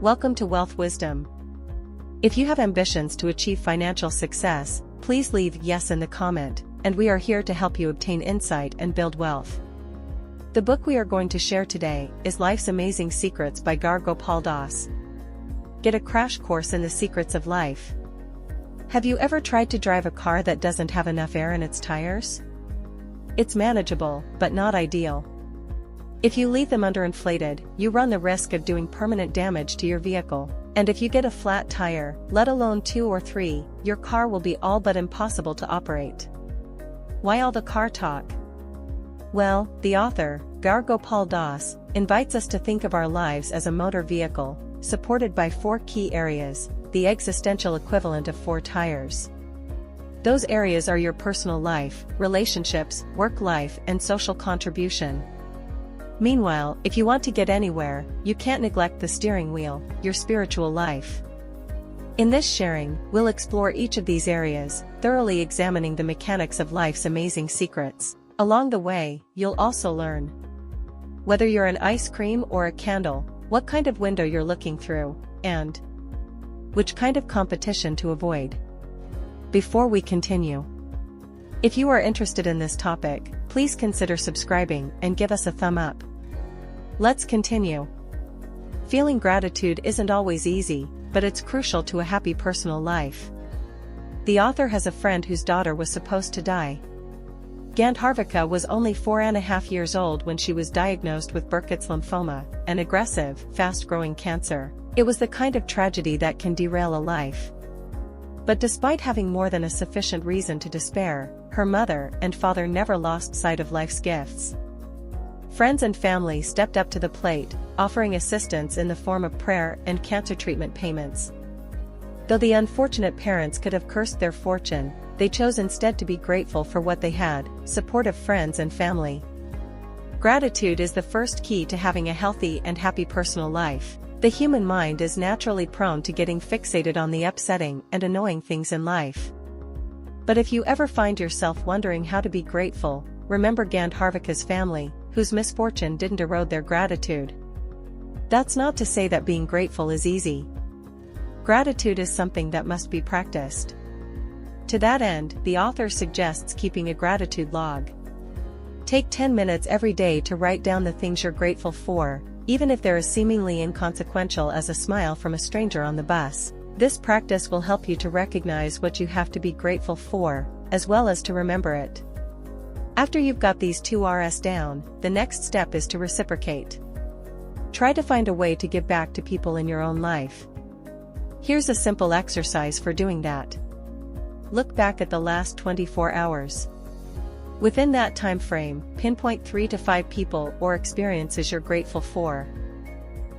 Welcome to Wealth Wisdom. If you have ambitions to achieve financial success, please leave yes in the comment, and we are here to help you obtain insight and build wealth. The book we are going to share today is Life's Amazing Secrets by Gaur Gopal. Get a crash course in the secrets of life. Have you ever tried to drive a car that doesn't have enough air in its tires? It's manageable, but not ideal. If you leave them underinflated, you run the risk of doing permanent damage to your vehicle. And if you get a flat tire, let alone 2 or 3, your car will be all but impossible to operate. Why all the car talk? Well, the author, Gaur Gopal, invites us to think of our lives as a motor vehicle, supported by 4 key areas, the existential equivalent of 4 tires. Those areas are your personal life, relationships, work life, and social contribution. Meanwhile, if you want to get anywhere, you can't neglect the steering wheel, your spiritual life. In this sharing, we'll explore each of these areas, thoroughly examining the mechanics of life's amazing secrets. Along the way, you'll also learn whether you're an ice cream or a candle, what kind of window you're looking through, and which kind of competition to avoid. Before we continue, if you are interested in this topic, please consider subscribing and give us a thumb up. Let's continue. Feeling gratitude isn't always easy, but it's crucial to a happy personal life. The author has a friend whose daughter was supposed to die. Gandharvika was only 4.5 years old when she was diagnosed with Burkitt's lymphoma, an aggressive, fast-growing cancer. It was the kind of tragedy that can derail a life. But despite having more than a sufficient reason to despair, her mother and father never lost sight of life's gifts. Friends and family stepped up to the plate, offering assistance in the form of prayer and cancer treatment payments. Though the unfortunate parents could have cursed their fortune, they chose instead to be grateful for what they had, supportive friends and family. Gratitude is the first key to having a healthy and happy personal life. The human mind is naturally prone to getting fixated on the upsetting and annoying things in life. But if you ever find yourself wondering how to be grateful, remember Gandharvika's family, whose misfortune didn't erode their gratitude. That's not to say that being grateful is easy. Gratitude is something that must be practiced. To that end, the author suggests keeping a gratitude log. Take 10 minutes every day to write down the things you're grateful for, even if they're as seemingly inconsequential as a smile from a stranger on the bus. This practice will help you to recognize what you have to be grateful for, as well as to remember it. After you've got these 2 Rs down, the next step is to reciprocate. Try to find a way to give back to people in your own life. Here's a simple exercise for doing that. Look back at the last 24 hours. Within that time frame, pinpoint 3 to 5 people or experiences you're grateful for.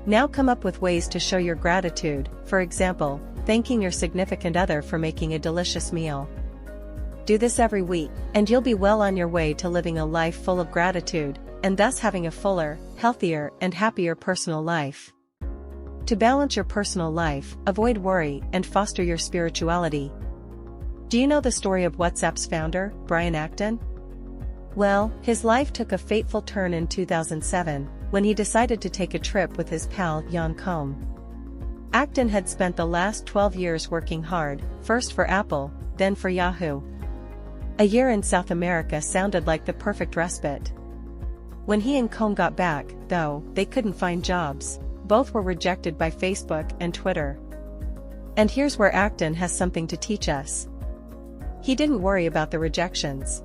Now come up with ways to show your gratitude, for example, thanking your significant other for making a delicious meal. Do this every week, and you'll be well on your way to living a life full of gratitude, and thus having a fuller, healthier, and happier personal life. To balance your personal life, avoid worry, and foster your spirituality. Do you know the story of WhatsApp's founder, Brian Acton? Well, his life took a fateful turn in 2007, when he decided to take a trip with his pal Jan Koum. Acton had spent the last 12 years working hard, first for Apple, then for Yahoo. A year in South America sounded like the perfect respite. When he and Koum got back, though, they couldn't find jobs. Both were rejected by Facebook and Twitter. And here's where Acton has something to teach us. He didn't worry about the rejections.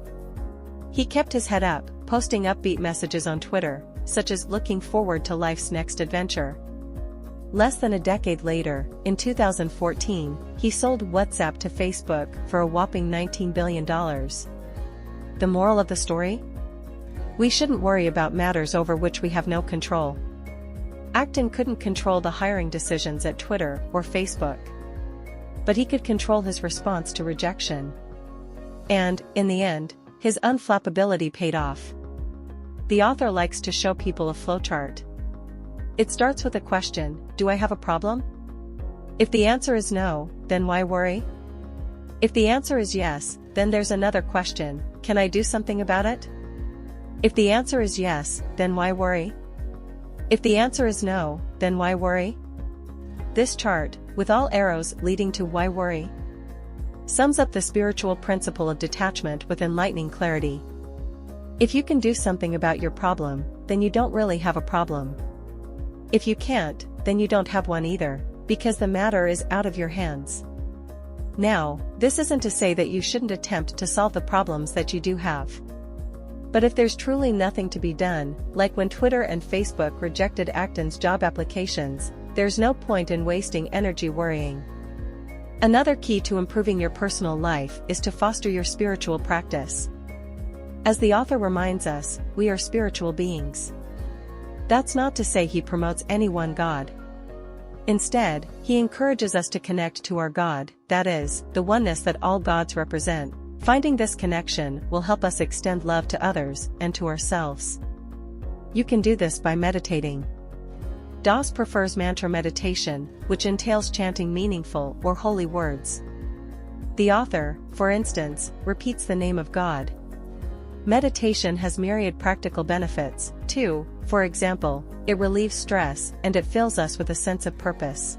He kept his head up, posting upbeat messages on Twitter, such as looking forward to life's next adventure. Less than a decade later, in 2014, he sold WhatsApp to Facebook for a whopping $19 billion. The moral of the story? We shouldn't worry about matters over which we have no control. Acton couldn't control the hiring decisions at Twitter or Facebook. But he could control his response to rejection. And, in the end, his unflappability paid off. The author likes to show people a flowchart. It starts with a question: do I have a problem? If the answer is no, then why worry? If the answer is yes, then there's another question: can I do something about it? If the answer is yes, then why worry? If the answer is no, then why worry? This chart, with all arrows leading to why worry, sums up the spiritual principle of detachment with enlightening clarity. If you can do something about your problem, then you don't really have a problem. If you can't, then you don't have one either, because the matter is out of your hands. Now, this isn't to say that you shouldn't attempt to solve the problems that you do have. But if there's truly nothing to be done, like when Twitter and Facebook rejected Acton's job applications, there's no point in wasting energy worrying. Another key to improving your personal life is to foster your spiritual practice. As the author reminds us, we are spiritual beings. That's not to say he promotes any one God. Instead, he encourages us to connect to our God, that is, the oneness that all gods represent. Finding this connection will help us extend love to others and to ourselves. You can do this by meditating. Das prefers mantra meditation, which entails chanting meaningful or holy words. The author, for instance, repeats the name of God. Meditation has myriad practical benefits, too. For example, it relieves stress and it fills us with a sense of purpose.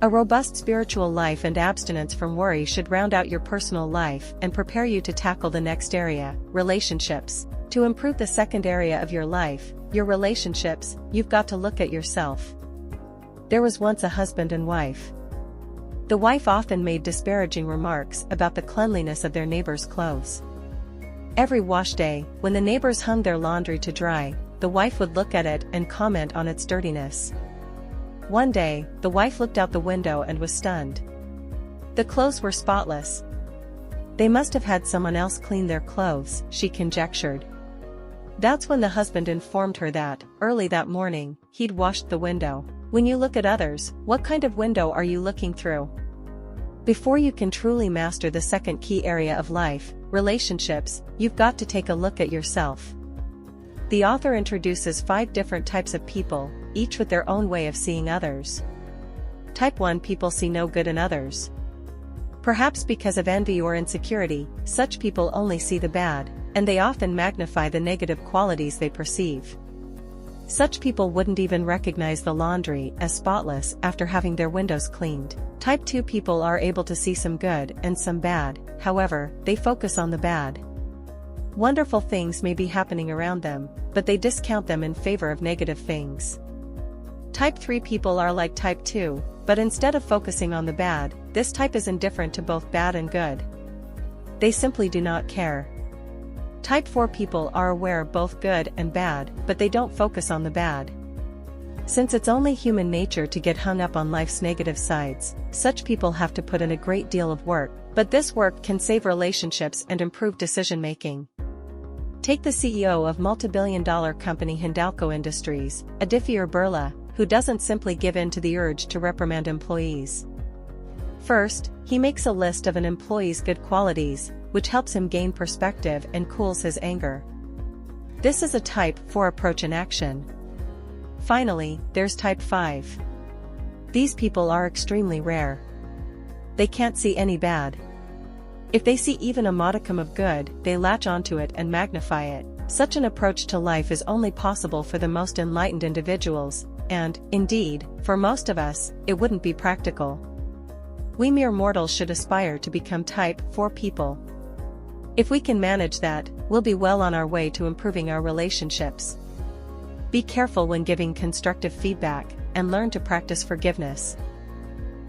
A robust spiritual life and abstinence from worry should round out your personal life and prepare you to tackle the next area, relationships. To improve the second area of your life, your relationships, you've got to look at yourself. There was once a husband and wife. The wife often made disparaging remarks about the cleanliness of their neighbor's clothes. Every wash day, when the neighbors hung their laundry to dry, the wife would look at it and comment on its dirtiness. One day, the wife looked out the window and was stunned. The clothes were spotless. They must have had someone else clean their clothes, she conjectured. That's when the husband informed her that, early that morning, he'd washed the window. When you look at others, what kind of window are you looking through? Before you can truly master the second key area of life, relationships, you've got to take a look at yourself. The author introduces 5 different types of people, each with their own way of seeing others. Type 1 people see no good in others. Perhaps because of envy or insecurity, such people only see the bad, and they often magnify the negative qualities they perceive. Such people wouldn't even recognize the laundry as spotless after having their windows cleaned. Type 2 people are able to see some good and some bad, however, they focus on the bad. Wonderful things may be happening around them, but they discount them in favor of negative things. Type 3 people are like Type 2, but instead of focusing on the bad, this type is indifferent to both bad and good. They simply do not care. Type 4 people are aware of both good and bad, but they don't focus on the bad. Since it's only human nature to get hung up on life's negative sides, such people have to put in a great deal of work, but this work can save relationships and improve decision-making. Take the CEO of multi-billion-dollar company Hindalco Industries, Aditya Birla, who doesn't simply give in to the urge to reprimand employees. First, he makes a list of an employee's good qualities, which helps him gain perspective and cools his anger. This is a Type 4 approach in action. Finally, there's Type 5. These people are extremely rare. They can't see any bad. If they see even a modicum of good, they latch onto it and magnify it. Such an approach to life is only possible for the most enlightened individuals, and, indeed, for most of us, it wouldn't be practical. We mere mortals should aspire to become Type 4 people. If we can manage that, we'll be well on our way to improving our relationships. Be careful when giving constructive feedback, and learn to practice forgiveness.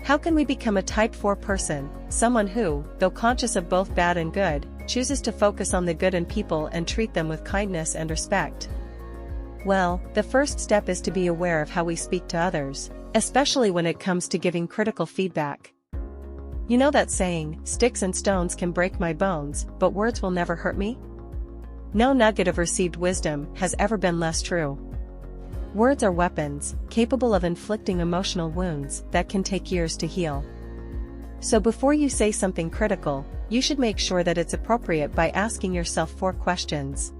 How can we become a Type 4 person, someone who, though conscious of both bad and good, chooses to focus on the good in people and treat them with kindness and respect? Well, the first step is to be aware of how we speak to others, especially when it comes to giving critical feedback. You know that saying, sticks and stones can break my bones, but words will never hurt me? No nugget of received wisdom has ever been less true. Words are weapons, capable of inflicting emotional wounds that can take years to heal. So before you say something critical, you should make sure that it's appropriate by asking yourself 4 questions.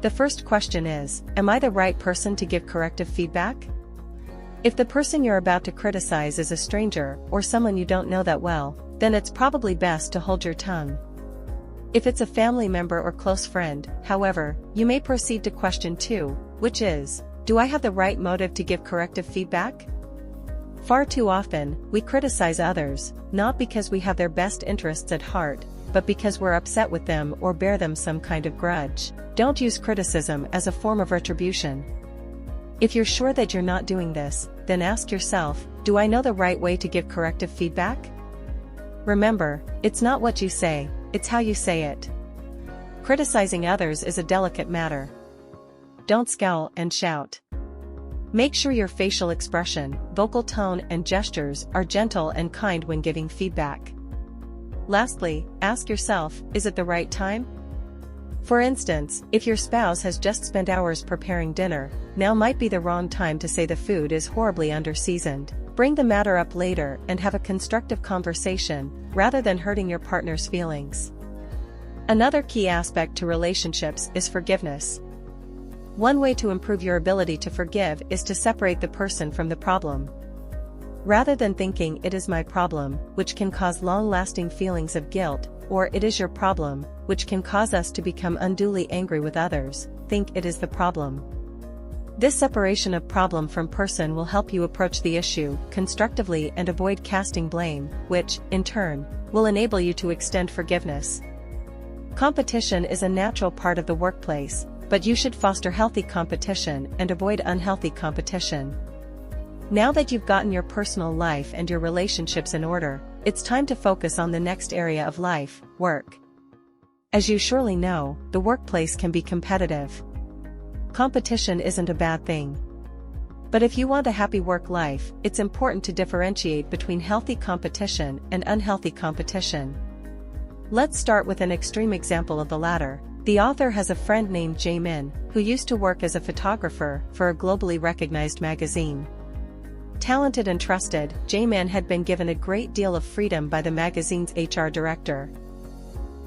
The first question is, am I the right person to give corrective feedback? If the person you're about to criticize is a stranger or someone you don't know that well, then it's probably best to hold your tongue. If it's a family member or close friend, however, you may proceed to question 2, which is, do I have the right motive to give corrective feedback? Far too often, we criticize others, not because we have their best interests at heart, but because we're upset with them or bear them some kind of grudge. Don't use criticism as a form of retribution. If you're sure that you're not doing this, then ask yourself, do I know the right way to give corrective feedback? Remember, it's not what you say, it's how you say it. Criticizing others is a delicate matter. Don't scowl and shout. Make sure your facial expression, vocal tone and gestures are gentle and kind when giving feedback. Lastly, ask yourself, is it the right time? For instance, if your spouse has just spent hours preparing dinner, now might be the wrong time to say the food is horribly underseasoned. Bring the matter up later and have a constructive conversation, rather than hurting your partner's feelings. Another key aspect to relationships is forgiveness. One way to improve your ability to forgive is to separate the person from the problem. Rather than thinking it is my problem, which can cause long-lasting feelings of guilt, or it is your problem, which can cause us to become unduly angry with others, think it is the problem. This separation of problem from person will help you approach the issue constructively and avoid casting blame, which, in turn, will enable you to extend forgiveness. Competition is a natural part of the workplace, but you should foster healthy competition and avoid unhealthy competition. Now that you've gotten your personal life and your relationships in order, it's time to focus on the next area of life, work. As you surely know, the workplace can be competitive. Competition isn't a bad thing. But if you want a happy work life, it's important to differentiate between healthy competition and unhealthy competition. Let's start with an extreme example of the latter. The author has a friend named Jae-min, who used to work as a photographer for a globally recognized magazine. Talented and trusted, Jae-min had been given a great deal of freedom by the magazine's HR director.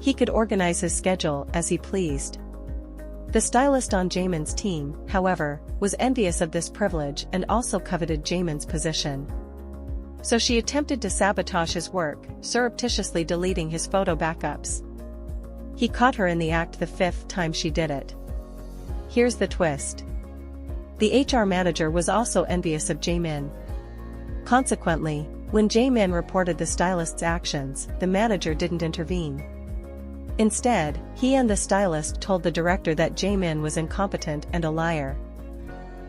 He could organize his schedule as he pleased. The stylist on Jae-min's team, however, was envious of this privilege and also coveted Jae-min's position. So she attempted to sabotage his work, surreptitiously deleting his photo backups. He caught her in the act the 5th time she did it. Here's the twist. The HR manager was also envious of Jae-min. Consequently, when Jae-min reported the stylist's actions, the manager didn't intervene. Instead, he and the stylist told the director that Jae-min was incompetent and a liar.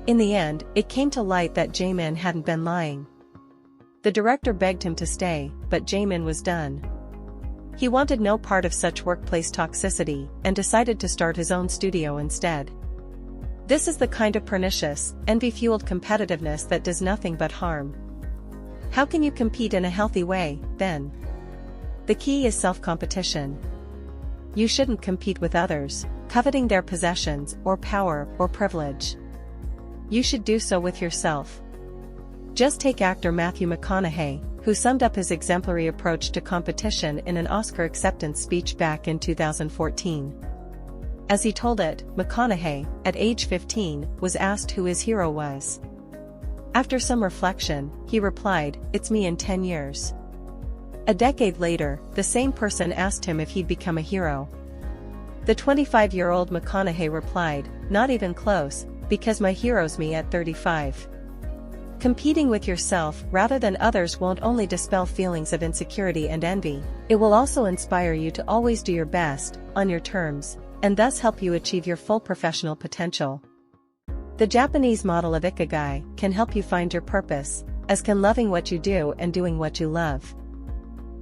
In the end, it came to light that Jae-min hadn't been lying. The director begged him to stay, but Jae-min was done. He wanted no part of such workplace toxicity, and decided to start his own studio instead. This is the kind of pernicious, envy-fueled competitiveness that does nothing but harm. How can you compete in a healthy way, then? The key is self-competition. You shouldn't compete with others, coveting their possessions, or power, or privilege. You should do so with yourself. Just take actor Matthew McConaughey, who summed up his exemplary approach to competition in an Oscar acceptance speech back in 2014. As he told it, McConaughey, at age 15, was asked who his hero was. After some reflection, he replied, "It's me in 10 years." A decade later, the same person asked him if he'd become a hero. The 25-year-old McConaughey replied, "Not even close, because my hero's me at 35. Competing with yourself rather than others won't only dispel feelings of insecurity and envy, it will also inspire you to always do your best, on your terms, and thus help you achieve your full professional potential. The Japanese model of Ikigai can help you find your purpose, as can loving what you do and doing what you love.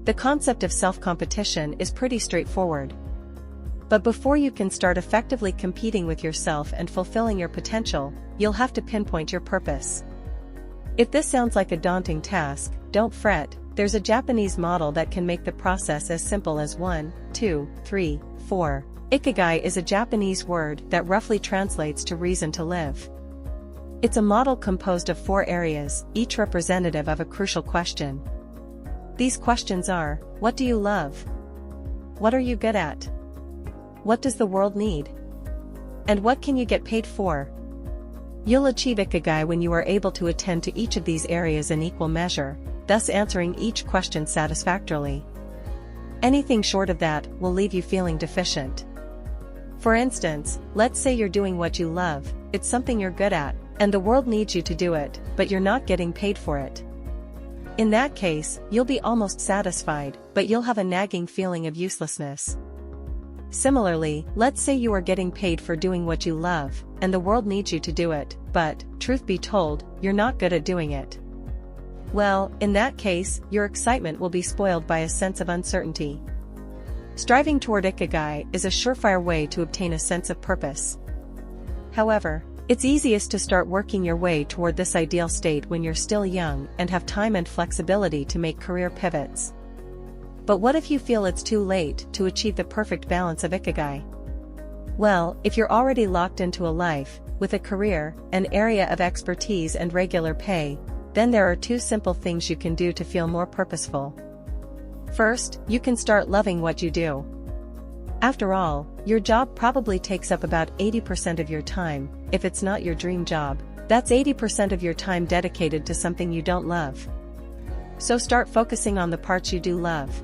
The concept of self-competition is pretty straightforward. But before you can start effectively competing with yourself and fulfilling your potential, you'll have to pinpoint your purpose. If this sounds like a daunting task, don't fret, there's a Japanese model that can make the process as simple as 1, 2, 3, 4. Ikigai is a Japanese word that roughly translates to reason to live. It's a model composed of 4 areas, each representative of a crucial question. These questions are, what do you love? What are you good at? What does the world need? And what can you get paid for? You'll achieve Ikigai when you are able to attend to each of these areas in equal measure, thus answering each question satisfactorily. Anything short of that will leave you feeling deficient. For instance, let's say you're doing what you love, it's something you're good at, and the world needs you to do it, but you're not getting paid for it. In that case, you'll be almost satisfied, but you'll have a nagging feeling of uselessness. Similarly, let's say you are getting paid for doing what you love, and the world needs you to do it, but, truth be told, you're not good at doing it. Well, in that case, your excitement will be spoiled by a sense of uncertainty. Striving toward Ikigai is a surefire way to obtain a sense of purpose. However, it's easiest to start working your way toward this ideal state when you're still young and have time and flexibility to make career pivots. But what if you feel it's too late to achieve the perfect balance of Ikigai? Well, if you're already locked into a life, with a career, an area of expertise and regular pay, then there are two simple things you can do to feel more purposeful. First, you can start loving what you do. After all, your job probably takes up about 80% of your time. If it's not your dream job, that's 80% of your time dedicated to something you don't love. So start focusing on the parts you do love.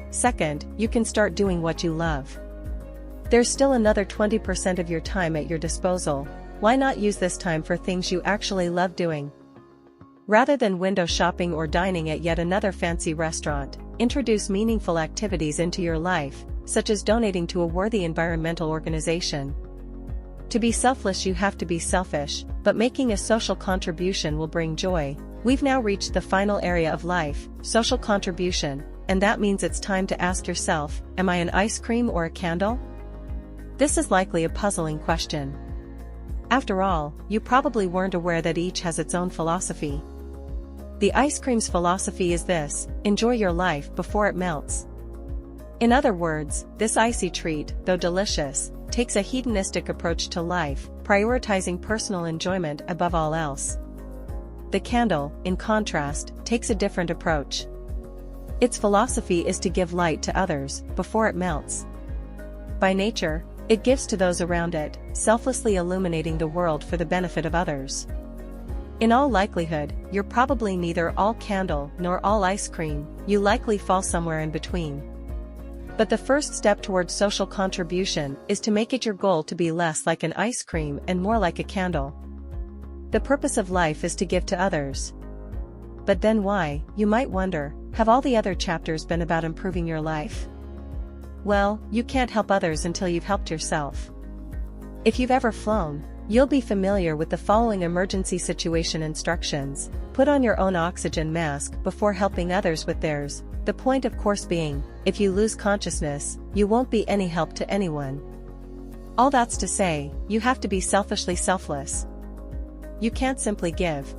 Second, you can start doing what you love. There's still another 20% of your time at your disposal. Why not use this time for things you actually love doing? Rather than window shopping or dining at yet another fancy restaurant, introduce meaningful activities into your life, such as donating to a worthy environmental organization. To be selfless, you have to be selfish, but making a social contribution will bring joy. We've now reached the final area of life, social contribution, and that means it's time to ask yourself, am I an ice cream or a candle? This is likely a puzzling question. After all, you probably weren't aware that each has its own philosophy. The ice cream's philosophy is this: enjoy your life before it melts. In other words, this icy treat, though delicious, takes a hedonistic approach to life, prioritizing personal enjoyment above all else. The candle, in contrast, takes a different approach. Its philosophy is to give light to others, before it melts. By nature, it gives to those around it, selflessly illuminating the world for the benefit of others. In all likelihood, you're probably neither all candle nor all ice cream, you likely fall somewhere in between. But the first step towards social contribution is to make it your goal to be less like an ice cream and more like a candle. The purpose of life is to give to others. But then why, you might wonder, have all the other chapters been about improving your life? Well, you can't help others until you've helped yourself. If you've ever flown, you'll be familiar with the following emergency situation instructions. Put on your own oxygen mask before helping others with theirs. The point of course being, if you lose consciousness, you won't be any help to anyone. All that's to say, you have to be selfishly selfless. You can't simply give,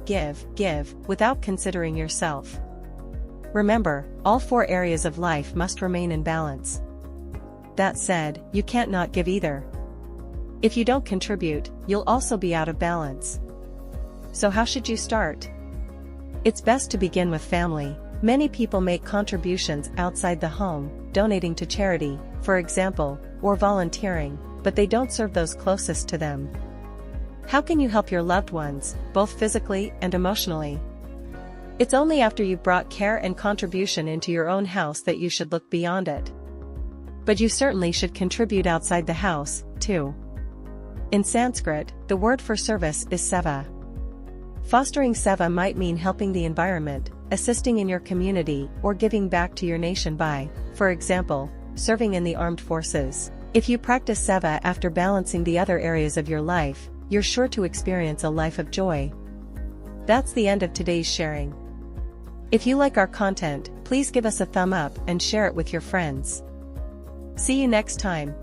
without considering yourself. Remember, all four areas of life must remain in balance. That said, you can't not give either. If you don't contribute, you'll also be out of balance. So how should you start? It's best to begin with family. Many people make contributions outside the home, donating to charity, for example, or volunteering, but they don't serve those closest to them. How can you help your loved ones, both physically and emotionally? It's only after you've brought care and contribution into your own house that you should look beyond it. But you certainly should contribute outside the house, too. In Sanskrit, the word for service is seva. Fostering seva might mean helping the environment, assisting in your community, or giving back to your nation by, for example, serving in the armed forces. If you practice seva after balancing the other areas of your life, you're sure to experience a life of joy. That's the end of today's sharing. If you like our content, please give us a thumb up and share it with your friends. See you next time.